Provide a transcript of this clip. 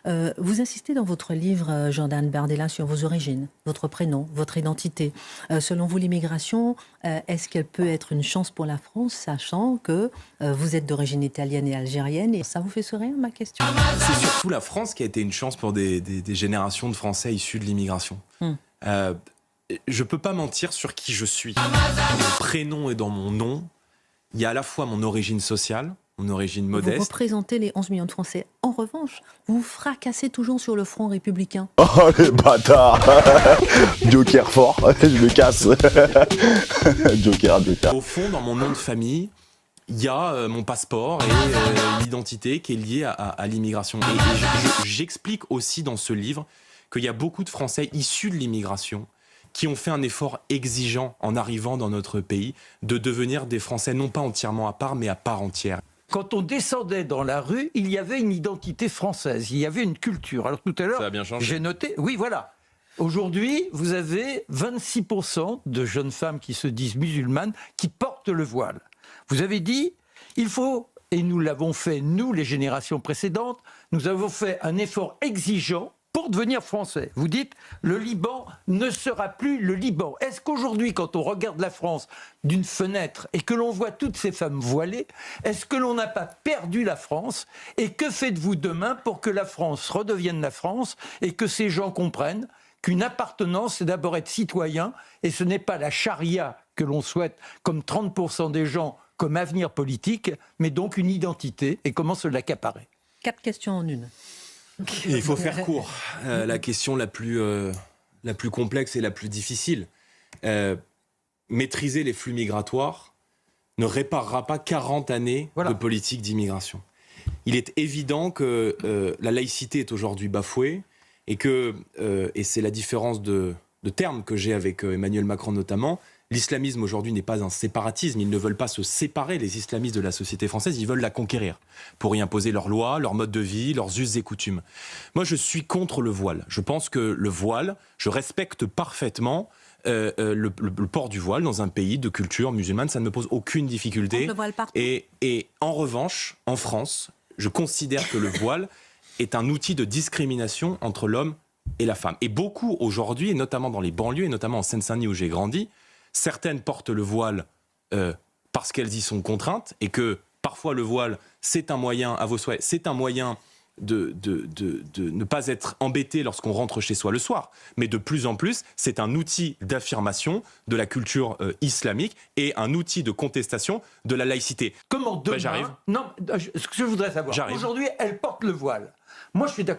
Vous insistez dans votre livre, Jordan Bardella, sur vos origines, votre prénom, votre identité. Selon vous, l'immigration, est-ce qu'elle peut être une chance pour la France, sachant que vous êtes d'origine italienne et algérienne, et ça vous fait sourire, ma question? C'est surtout la France qui a été une chance pour des générations de Français issus de l'immigration. Je peux pas mentir sur qui je suis. Dans mon prénom et dans mon nom, il y a à la fois mon origine sociale, mon origine modeste. Vous représentez les 11 millions de Français. En revanche, vous vous fracassez toujours sur le front républicain. Oh les bâtards. Joker fort, je me casse. Joker. Au fond, dans mon nom de famille, il y a mon passeport et l'identité qui est liée à l'immigration. Et j'explique aussi dans ce livre qu'il y a beaucoup de Français issus de l'immigration qui ont fait un effort exigeant en arrivant dans notre pays de devenir des Français non pas entièrement à part, mais à part entière. Quand on descendait dans la rue, il y avait une identité française, il y avait une culture. Alors tout à l'heure, j'ai noté, oui voilà, aujourd'hui vous avez 26% de jeunes femmes qui se disent musulmanes qui portent le voile. Vous avez dit, il faut, et nous l'avons fait, nous les générations précédentes, nous avons fait un effort exigeant pour devenir français. Vous dites, le Liban ne sera plus le Liban. Est-ce qu'aujourd'hui, quand on regarde la France d'une fenêtre et que l'on voit toutes ces femmes voilées, est-ce que l'on n'a pas perdu la France? Et que faites-vous demain pour que la France redevienne la France et que ces gens comprennent qu'une appartenance, c'est d'abord être citoyen et ce n'est pas la charia que l'on souhaite, comme 30% des gens, comme avenir politique, mais donc une identité et comment se l'accaparer? 4 questions en une. Il faut faire court. La question la plus complexe et la plus difficile. Maîtriser les flux migratoires ne réparera pas 40 années de politique d'immigration. Il est évident que la laïcité est aujourd'hui bafouée et que, et c'est la différence de termes que j'ai avec Emmanuel Macron notamment, l'islamisme aujourd'hui n'est pas un séparatisme. Ils ne veulent pas se séparer, les islamistes, de la société française. Ils veulent la conquérir pour y imposer leurs lois, leur mode de vie, leurs us et coutumes. Moi, je suis contre le voile. Je pense que le voile, je respecte parfaitement le port du voile dans un pays de culture musulmane. Ça ne me pose aucune difficulté. Le voile partout. Et en revanche, en France, je considère que le voile est un outil de discrimination entre l'homme et la femme. Et beaucoup aujourd'hui, et notamment dans les banlieues, et notamment en Seine-Saint-Denis où j'ai grandi, certaines portent le voile parce qu'elles y sont contraintes et que parfois le voile, c'est un moyen, à vos souhaits, c'est un moyen de ne pas être embêté lorsqu'on rentre chez soi le soir. Mais de plus en plus, c'est un outil d'affirmation de la culture islamique et un outil de contestation de la laïcité. Comment demain... J'arrive. Non, ce que je voudrais savoir, aujourd'hui, elle porte le voile. Moi, je suis d'accord.